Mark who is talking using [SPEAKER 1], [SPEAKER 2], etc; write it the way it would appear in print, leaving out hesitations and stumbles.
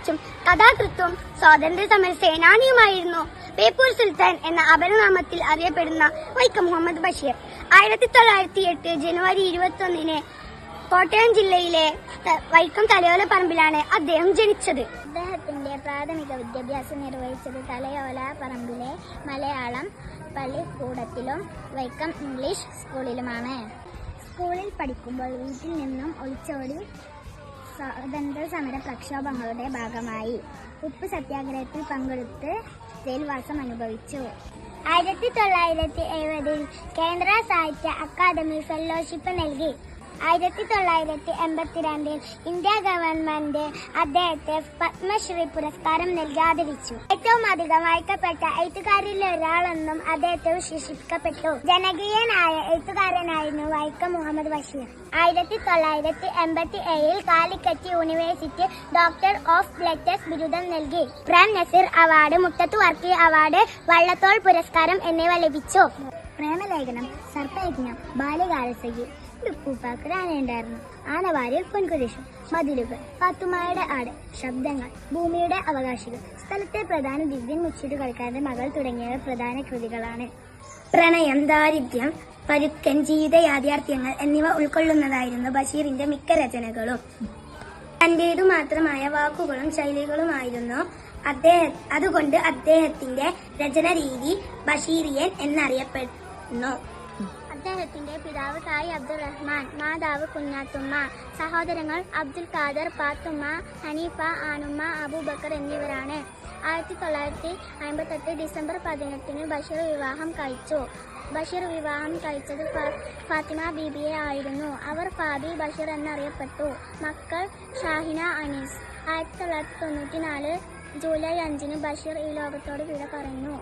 [SPEAKER 1] ആർട്ടിസ്റ്റും കഥാകൃത്തും സ്വാതന്ത്ര്യ സമര സേനാനിയുമായിരുന്നു ബേപ്പൂർ സുൽത്താൻ എന്ന അപരനാമത്തിൽ അറിയപ്പെടുന്ന വൈക്കം മുഹമ്മദ് ബഷീർ. 1908 ജനുവരി 21 കോട്ടയം ജില്ലയിലെ വൈക്കം തലയോലപ്പറമ്പിലാണ് അദ്ദേഹം ജനിച്ചത്.
[SPEAKER 2] അദ്ദേഹത്തിന്റെ പ്രാഥമിക വിദ്യാഭ്യാസം നിർവഹിച്ചത് തലയോലപ്പറമ്പിലെ മലയാളം പള്ളിക്കൂടത്തിലും വൈക്കം ഇംഗ്ലീഷ് സ്കൂളിലുമാണ്. സ്കൂളിൽ പഠിക്കുമ്പോൾ വീട്ടിൽ നിന്നും ഒളിച്ചോടി സ്വാതന്ത്ര്യ സമര പ്രക്ഷോഭങ്ങളുടെ ഭാഗമായി. ഉപ്പ് സത്യാഗ്രഹത്തിൽ പങ്കെടുത്ത് ജയിൽവാസം അനുഭവിച്ചു. 1970 കേന്ദ്ര സാഹിത്യ അക്കാദമി ഫെലോഷിപ്പ് നൽകി. 1982 ഇന്ത്യ ഗവൺമെന്റ് അദ്ദേഹത്തെ പത്മശ്രീ പുരസ്കാരം നൽകി ആദരിച്ചു. ഏറ്റവും അധികം വായിക്കപ്പെട്ട എഴുത്തുകാരിൽ ഒരാളെന്നും അദ്ദേഹത്തെ വിശേഷിപ്പിക്കപ്പെട്ടു. ജനകീയനായ എഴുത്തുകാരനായിരുന്നു Vaikom Muhammad Basheer. 1987 Calicut university doctor of letters ബിരുദം നൽകി. പ്രേം നസീർ അവാർഡ്, മുട്ടത്ത് വർക്കി അവാർഡ്, വള്ളത്തോൾ പുരസ്കാരം എന്നിവ ലഭിച്ചു. പ്രേമലേഖനം, സർപ്പയജ്ഞം, ബാല്യകാലസഖി, ഉപ്പൂപ്പാക്ക് ആനയുണ്ടായിരുന്നു, ആനവാരിൽ പൊൻകുരിശും, മതിലുകൾ, പാത്തുമ്മയുടെ ആട്, ശബ്ദങ്ങൾ, ഭൂമിയുടെ അവകാശികൾ, സ്ഥലത്തെ പ്രധാന ദിവ്യൻ മുച്ചിട്ട് കളിക്കാരന്റെ മകൾ തുടങ്ങിയവ പ്രധാന കൃതികളാണ്. പ്രണയം, ദാരിദ്ര്യം, പരുക്കൻ ജീവിത യാഥാർത്ഥ്യങ്ങൾ എന്നിവ ഉൾക്കൊള്ളുന്നതായിരുന്നു ബഷീറിന്റെ മിക്ക രചനകളും. തന്റേതു മാത്രമായ വാക്കുകളും ശൈലികളുമായിരുന്നു അതുകൊണ്ട് അദ്ദേഹത്തിന്റെ രചന രീതി ബഷീറിയൻ എന്നറിയപ്പെടുന്നു. അദ്ദേഹത്തിന്റെ പിതാവ് തായി അബ്ദുൾ റഹ്മാൻ, മാതാവ് കുഞ്ഞാത്തുമ്മ, സഹോദരങ്ങൾ അബ്ദുൽ ഖാദർ, പാത്തുമ്മ, ഹനീഫ, ആനുമ്മ, അബൂബക്കർ എന്നിവരാണ്. 1958 ഡിസംബർ 18 ബഷീർ വിവാഹം കഴിച്ചു. ബഷീർ വിവാഹം കഴിച്ചത് ഫാത്തിമ ബീബിയെ ആയിരുന്നു. അവർ ഫാബി ബഷീർ എന്നറിയപ്പെട്ടു. മക്കൾ ഷാഹിന, അനീസ്. 1994 ജൂലൈ 5 ബഷീർ ഈ ലോകത്തോട് വിട പറഞ്ഞു.